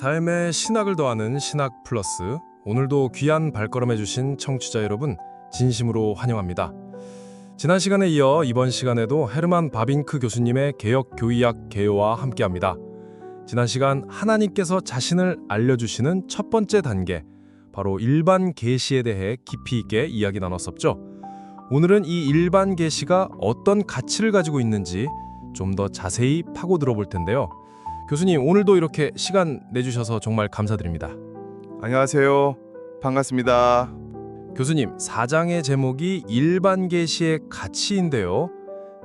삶에 신학을 더하는 신학 플러스. 오늘도 귀한 발걸음해주신 청취자 여러분 진심으로 환영합니다. 지난 시간에 이어 이번 시간에도 헤르만 바빙크 교수님의 개역 교의학 개요와 함께합니다. 지난 시간 하나님께서 자신을 알려주시는 첫 번째 단계, 바로 일반 계시에 대해 깊이 있게 이야기 나눴었죠. 오늘은 이 일반 계시가 어떤 가치를 가지고 있는지 좀 더 자세히 파고 들어볼 텐데요. 교수님, 오늘도 이렇게 시간 내주셔서 정말 감사드립니다. 안녕하세요. 반갑습니다. 교수님, 4장의 제목이 일반 계시의 가치인데요.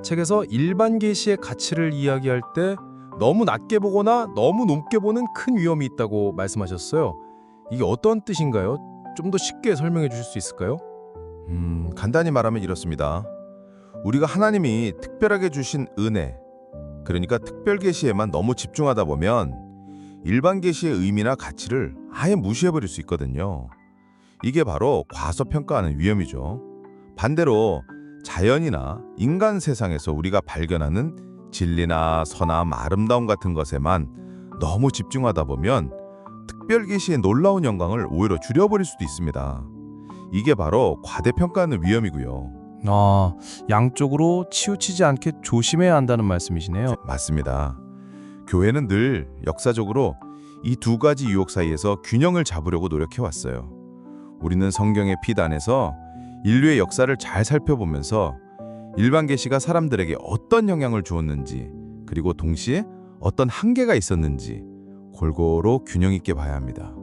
책에서 일반 계시의 가치를 이야기할 때 너무 낮게 보거나 너무 높게 보는 큰 위험이 있다고 말씀하셨어요. 이게 어떤 뜻인가요? 좀 더 쉽게 설명해 주실 수 있을까요? 간단히 말하면 이렇습니다. 우리가 하나님이 특별하게 주신 은혜, 그러니까 특별 계시에만 너무 집중하다 보면 일반 계시의 의미나 가치를 아예 무시해버릴 수 있거든요. 이게 바로 과소평가하는 위험이죠. 반대로 자연이나 인간 세상에서 우리가 발견하는 진리나 선함, 아름다움 같은 것에만 너무 집중하다 보면 특별 계시의 놀라운 영광을 오히려 줄여버릴 수도 있습니다. 이게 바로 과대평가하는 위험이고요. 양쪽으로 치우치지 않게 조심해야 한다는 말씀이시네요. 맞습니다. 교회는 늘 역사적으로 이 두 가지 유혹 사이에서 균형을 잡으려고 노력해왔어요. 우리는 성경의 빛 안에서 인류의 역사를 잘 살펴보면서 일반 계시가 사람들에게 어떤 영향을 주었는지, 그리고 동시에 어떤 한계가 있었는지 골고루 균형 있게 봐야 합니다.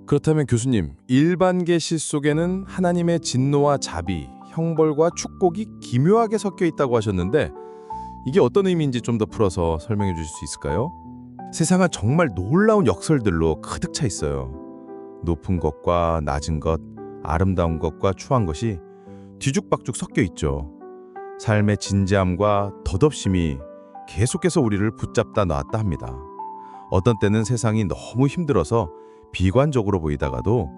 그렇다면 교수님, 일반 계시 속에는 하나님의 진노와 자비, 형벌과 축복이 기묘하게 섞여 있다고 하셨는데 이게 어떤 의미인지 좀 더 풀어서 설명해 주실 수 있을까요? 세상은 정말 놀라운 역설들로 가득 차 있어요. 높은 것과 낮은 것, 아름다운 것과 추한 것이 뒤죽박죽 섞여 있죠. 삶의 진지함과 덧없심이 계속해서 우리를 붙잡다 놨다 합니다. 어떤 때는 세상이 너무 힘들어서 비관적으로 보이다가도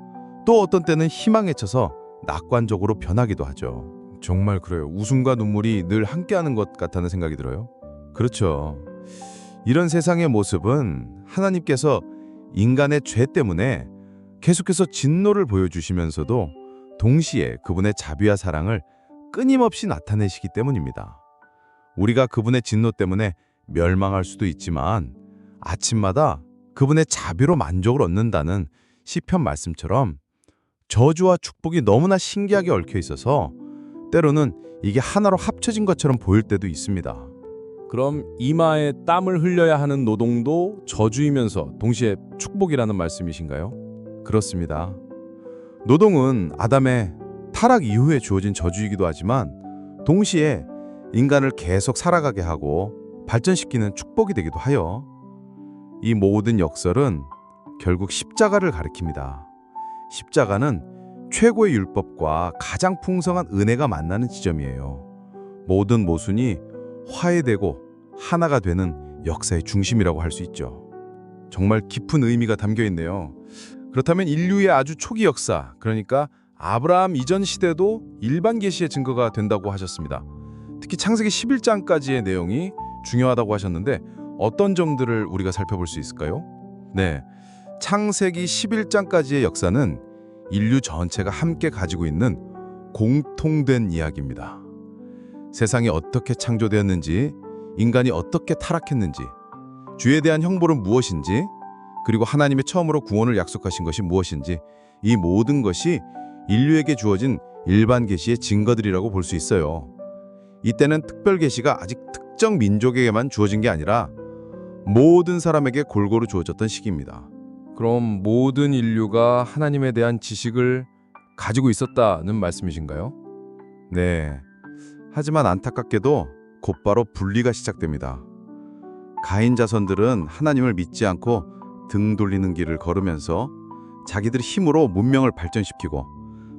또 어떤 때는 희망에 쳐서 낙관적으로 변하기도 하죠. 정말 그래요. 웃음과 눈물이 늘 함께하는 것 같다는 생각이 들어요. 그렇죠. 이런 세상의 모습은 하나님께서 인간의 죄 때문에 계속해서 진노를 보여주시면서도 동시에 그분의 자비와 사랑을 끊임없이 나타내시기 때문입니다. 우리가 그분의 진노 때문에 멸망할 수도 있지만 아침마다 그분의 자비로 만족을 얻는다는 시편 말씀처럼 저주와 축복이 너무나 신기하게 얽혀 있어서 때로는 이게 하나로 합쳐진 것처럼 보일 때도 있습니다. 그럼 이마에 땀을 흘려야 하는 노동도 저주이면서 동시에 축복이라는 말씀이신가요? 그렇습니다. 노동은 아담의 타락 이후에 주어진 저주이기도 하지만 동시에 인간을 계속 살아가게 하고 발전시키는 축복이 되기도 하여 이 모든 역설은 결국 십자가를 가리킵니다. 십자가는 최고의 율법과 가장 풍성한 은혜가 만나는 지점이에요. 모든 모순이 화해되고 하나가 되는 역사의 중심이라고 할 수 있죠. 정말 깊은 의미가 담겨 있네요. 그렇다면 인류의 아주 초기 역사, 그러니까 아브라함 이전 시대도 일반 계시의 증거가 된다고 하셨습니다. 특히 창세기 11장까지의 내용이 중요하다고 하셨는데 어떤 점들을 우리가 살펴볼 수 있을까요? 네, 창세기 11장까지의 역사는 인류 전체가 함께 가지고 있는 공통된 이야기입니다. 세상이 어떻게 창조되었는지, 인간이 어떻게 타락했는지, 죄에 대한 형벌은 무엇인지, 그리고 하나님의 처음으로 구원을 약속하신 것이 무엇인지, 이 모든 것이 인류에게 주어진 일반 계시의 증거들이라고 볼 수 있어요. 이때는 특별 계시가 아직 특정 민족에게만 주어진 게 아니라 모든 사람에게 골고루 주어졌던 시기입니다. 그럼 모든 인류가 하나님에 대한 지식을 가지고 있었다는 말씀이신가요? 네. 하지만 안타깝게도 곧바로 분리가 시작됩니다. 가인 자손들은 하나님을 믿지 않고 등 돌리는 길을 걸으면서 자기들 힘으로 문명을 발전시키고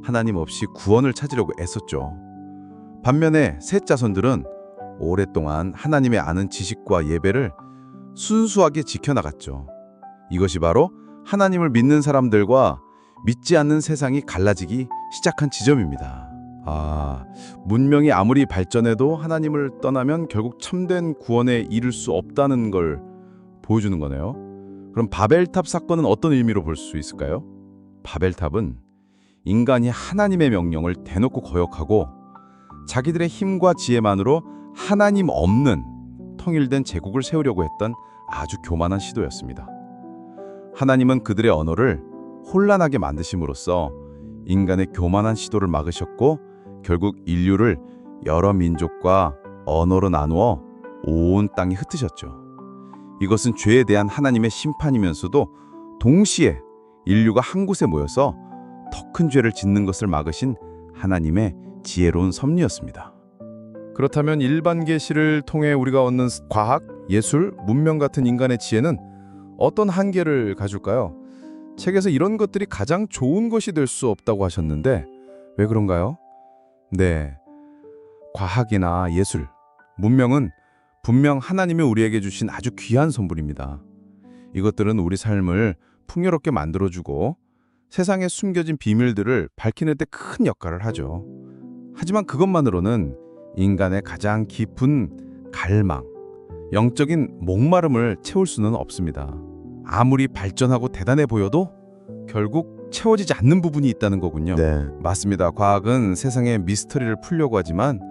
하나님 없이 구원을 찾으려고 애썼죠. 반면에 셋 자손들은 오랫동안 하나님의 아는 지식과 예배를 순수하게 지켜나갔죠. 이것이 바로 하나님을 믿는 사람들과 믿지 않는 세상이 갈라지기 시작한 지점입니다. 문명이 아무리 발전해도 하나님을 떠나면 결국 참된 구원에 이를 수 없다는 걸 보여주는 거네요. 그럼 바벨탑 사건은 어떤 의미로 볼 수 있을까요? 바벨탑은 인간이 하나님의 명령을 대놓고 거역하고 자기들의 힘과 지혜만으로 하나님 없는 통일된 제국을 세우려고 했던 아주 교만한 시도였습니다. 하나님은 그들의 언어를 혼란하게 만드심으로써 인간의 교만한 시도를 막으셨고 결국 인류를 여러 민족과 언어로 나누어 온 땅에 흩으셨죠. 이것은 죄에 대한 하나님의 심판이면서도 동시에 인류가 한 곳에 모여서 더 큰 죄를 짓는 것을 막으신 하나님의 지혜로운 섭리였습니다. 그렇다면 일반 계시를 통해 우리가 얻는 과학, 예술, 문명 같은 인간의 지혜는 어떤 한계를 가질까요? 책에서 이런 것들이 가장 좋은 것이 될 수 없다고 하셨는데 왜 그런가요? 네, 과학이나 예술, 문명은 분명 하나님이 우리에게 주신 아주 귀한 선물입니다. 이것들은 우리 삶을 풍요롭게 만들어주고 세상에 숨겨진 비밀들을 밝히는 데 큰 역할을 하죠. 하지만 그것만으로는 인간의 가장 깊은 갈망, 영적인 목마름을 채울 수는 없습니다. 아무리 발전하고 대단해 보여도 결국 채워지지 않는 부분이 있다는 거군요. 네. 맞습니다. 과학은 세상의 미스터리를 풀려고 하지만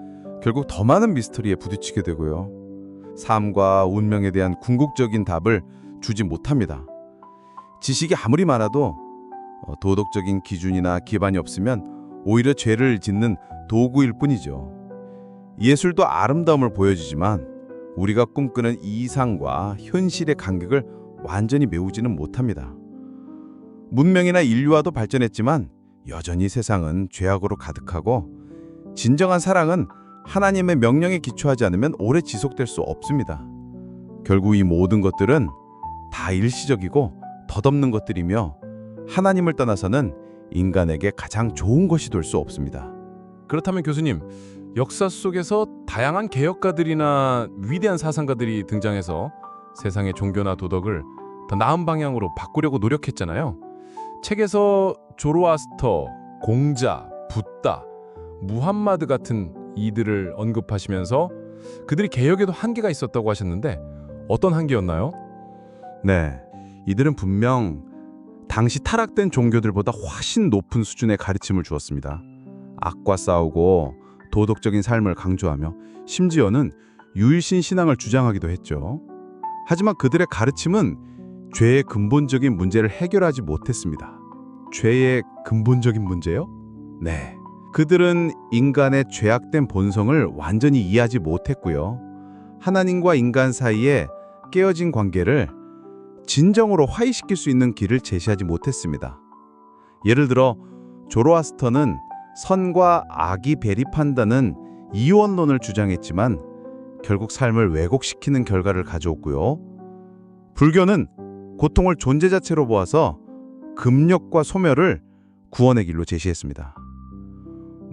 결국 더 많은 미스터리에 부딪히게 되고요. 삶과 운명에 대한 궁극적인 답을 주지 못합니다. 지식이 아무리 많아도 도덕적인 기준이나 기반이 없으면 오히려 죄를 짓는 도구일 뿐이죠. 예술도 아름다움을 보여주지만 우리가 꿈꾸는 이상과 현실의 간격을 완전히 메우지는 못합니다. 문명이나 인류화도 발전했지만 여전히 세상은 죄악으로 가득하고 진정한 사랑은 하나님의 명령에 기초하지 않으면 오래 지속될 수 없습니다. 결국 이 모든 것들은 다 일시적이고 덧없는 것들이며 하나님을 떠나서는 인간에게 가장 좋은 것이 될 수 없습니다. 그렇다면 교수님, 역사 속에서 다양한 개혁가들이나 위대한 사상가들이 등장해서 세상의 종교나 도덕을 더 나은 방향으로 바꾸려고 노력했잖아요. 책에서 조로아스터, 공자, 붓다, 무함마드 같은 이들을 언급하시면서 그들이 개혁에도 한계가 있었다고 하셨는데 어떤 한계였나요? 네, 이들은 분명 당시 타락된 종교들보다 훨씬 높은 수준의 가르침을 주었습니다. 악과 싸우고 도덕적인 삶을 강조하며 심지어는 유일신 신앙을 주장하기도 했죠. 하지만 그들의 가르침은 죄의 근본적인 문제를 해결하지 못했습니다. 죄의 근본적인 문제요? 네. 그들은 인간의 죄악된 본성을 완전히 이해하지 못했고요. 하나님과 인간 사이에 깨어진 관계를 진정으로 화해시킬 수 있는 길을 제시하지 못했습니다. 예를 들어 조로아스터는 선과 악이 배립한다는 이원론을 주장했지만 결국 삶을 왜곡시키는 결과를 가져왔고요. 불교는 고통을 존재 자체로 보아서 금욕과 소멸을 구원의 길로 제시했습니다.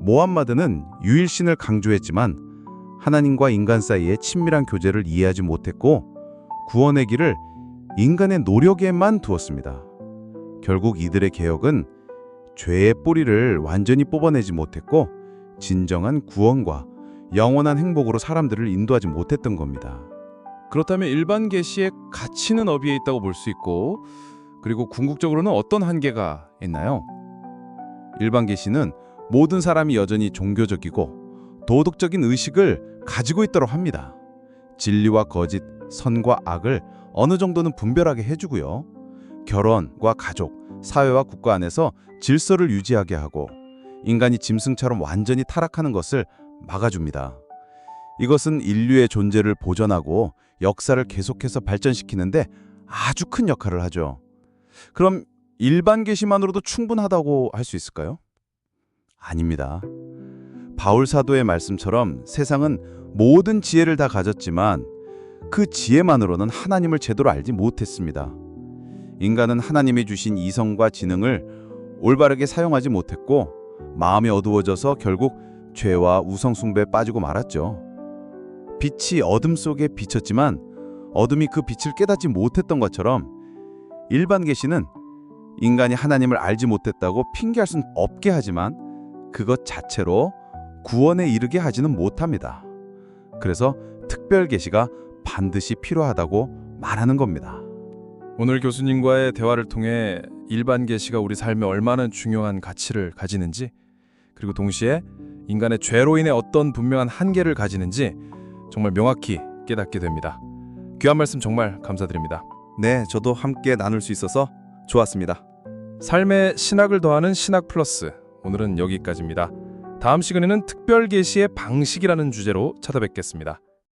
모함마드는 유일신을 강조했지만 하나님과 인간 사이의 친밀한 교제를 이해하지 못했고 구원의 길을 인간의 노력에만 두었습니다. 결국 이들의 개혁은 죄의 뿌리를 완전히 뽑아내지 못했고 진정한 구원과 영원한 행복으로 사람들을 인도하지 못했던 겁니다. 그렇다면 일반 계시의 가치는 어디에 있다고 볼 수 있고 그리고 궁극적으로는 어떤 한계가 있나요? 일반 계시는 모든 사람이 여전히 종교적이고 도덕적인 의식을 가지고 있도록 합니다. 진리와 거짓, 선과 악을 어느 정도는 분별하게 해주고요. 결혼과 가족, 사회와 국가 안에서 질서를 유지하게 하고 인간이 짐승처럼 완전히 타락하는 것을 막아줍니다. 이것은 인류의 존재를 보존하고 역사를 계속해서 발전시키는데 아주 큰 역할을 하죠. 그럼 일반 계시만으로도 충분하다고 할 수 있을까요? 아닙니다. 바울 사도의 말씀처럼 세상은 모든 지혜를 다 가졌지만 그 지혜만으로는 하나님을 제대로 알지 못했습니다. 인간은 하나님이 주신 이성과 지능을 올바르게 사용하지 못했고 마음이 어두워져서 결국 죄와 우상 숭배에 빠지고 말았죠. 빛이 어둠 속에 비쳤지만 어둠이 그 빛을 깨닫지 못했던 것처럼 일반 계시는 인간이 하나님을 알지 못했다고 핑계할 수는 없게 하지만 그것 자체로 구원에 이르게 하지는 못합니다. 그래서 특별 계시가 반드시 필요하다고 말하는 겁니다. 오늘 교수님과의 대화를 통해 일반 계시가 우리 삶에 얼마나 중요한 가치를 가지는지, 그리고 동시에 인간의 죄로 인해 어떤 분명한 한계를 가지는지 정말 명확히 깨닫게 됩니다. 귀한 말씀 정말 감사드립니다. 네, 저도 함께 나눌 수 있어서 좋았습니다. 삶에 신학을 더하는 신학 플러스, 오늘은 여기까지입니다. 다음 시간에는 특별 계시의 방식이라는 주제로 찾아뵙겠습니다.